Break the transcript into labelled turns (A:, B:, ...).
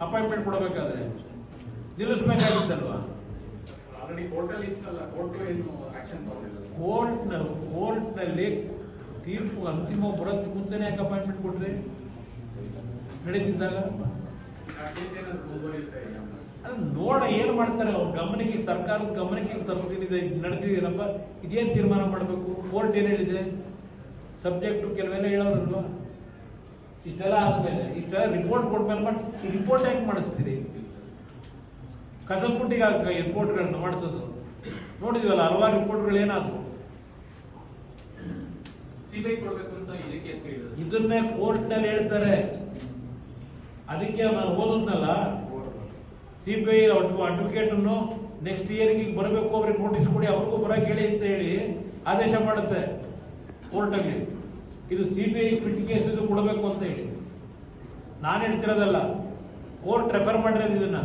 A: Appointment ಕೊಡಬೇಕಾದ್ರೆ ನಿಲ್ಲಿಸಬೇಕಾಗಿತ್ತಲ್ವಾ?
B: Already ಕೋರ್ಟಲ್ಲಿ ಇತ್ತಲ್ಲ, ಕೋರ್ಟ್ ಏನು ಆಕ್ಷನ್ ತಗೊಂಡಿಲ್ಲ.
A: ಕೋರ್ಟ್ನಲ್ಲಿ ತೀರ್ಪು ಅಂತಿಮ ಬರೋದಕ್ಕೆ ಮುಂಚೆನೇ ಯಾಕೆ ಅಪಾಯಿಂಟ್ಮೆಂಟ್ ಕೊಟ್ರಿ? ನಡೀತಿದ್ದಾಗ ಅದು ನೋಡ ಏನ್ ಮಾಡ್ತಾರೆ ಅವ್ರ ಗಮನಕ್ಕೆ, ಸರ್ಕಾರದ ಗಮನಕ್ಕೆ ತರ್ತಿದೆ, ನಡೆದಿದ್ದೀನಪ್ಪ, ಇದೇನ್ ತೀರ್ಮಾನ ಮಾಡಬೇಕು, ಕೋರ್ಟ್ ಏನ್ ಹೇಳಿದೆ, ಸಬ್ಜೆಕ್ಟ್ ಕೆಲವೆಲ್ಲ ಹೇಳೋರಲ್ವಾ? ಇಷ್ಟೆಲ್ಲ ಆದ್ಮೇಲೆ ಇಷ್ಟೆಲ್ಲ ರಿಪೋರ್ಟ್ ಕೊಡ್ಮೇಲೆ ಬಟ್ ಈ ರಿಪೋರ್ಟ್ ಹೆಂಗ್ ಮಾಡಿಸ್ತೀರಿ? ಕಸಲ್ಪುಟ್ಟಿಗೆ ರಿಪೋರ್ಟ್ಗಳನ್ನ ಮಾಡಿಸೋದು ನೋಡಿದ್ವಲ್ಲ, ಹಲವಾರು ರಿಪೋರ್ಟ್ಗಳು ಏನಾದ್ರು
B: ಸಿಬಿಐ ಕೊಡ್ಬೇಕು ಅಂತ
A: ಇದನ್ನೇ ಕೋರ್ಟ್ ನಲ್ಲಿ ಹೇಳ್ತಾರೆ. ಅದಕ್ಕೆ ನಾನು ಓದದ್ನಲ್ಲ, ಸಿಬಿಐ ಅಡ್ವೊಕೇಟ್ ಅನ್ನು ನೆಕ್ಸ್ಟ್ ಇಯರ್ಗೆ ಬರಬೇಕು, ಅವ್ರಿಗೆ ನೋಟಿಸ್ ಕೊಡಿ, ಅವ್ರಿಗೂ ಬರಕ್ ಹೇಳಿ ಅಂತ ಹೇಳಿ ಆದೇಶ ಮಾಡುತ್ತೆ ಕೋರ್ಟ್ ಅಲ್ಲಿ. ಇದು ಸಿಬಿಐ ಫಿಟ್ ಕೇಸ್ ಇದು ಕೊಡಬೇಕು ಅಂತ ಹೇಳಿ ನಾನು ಹೇಳ್ತಿರೋದಲ್ಲ, ಕೋರ್ಟ್ ರೆಫರ್ ಮಾಡಿರೋದು ಇದನ್ನ.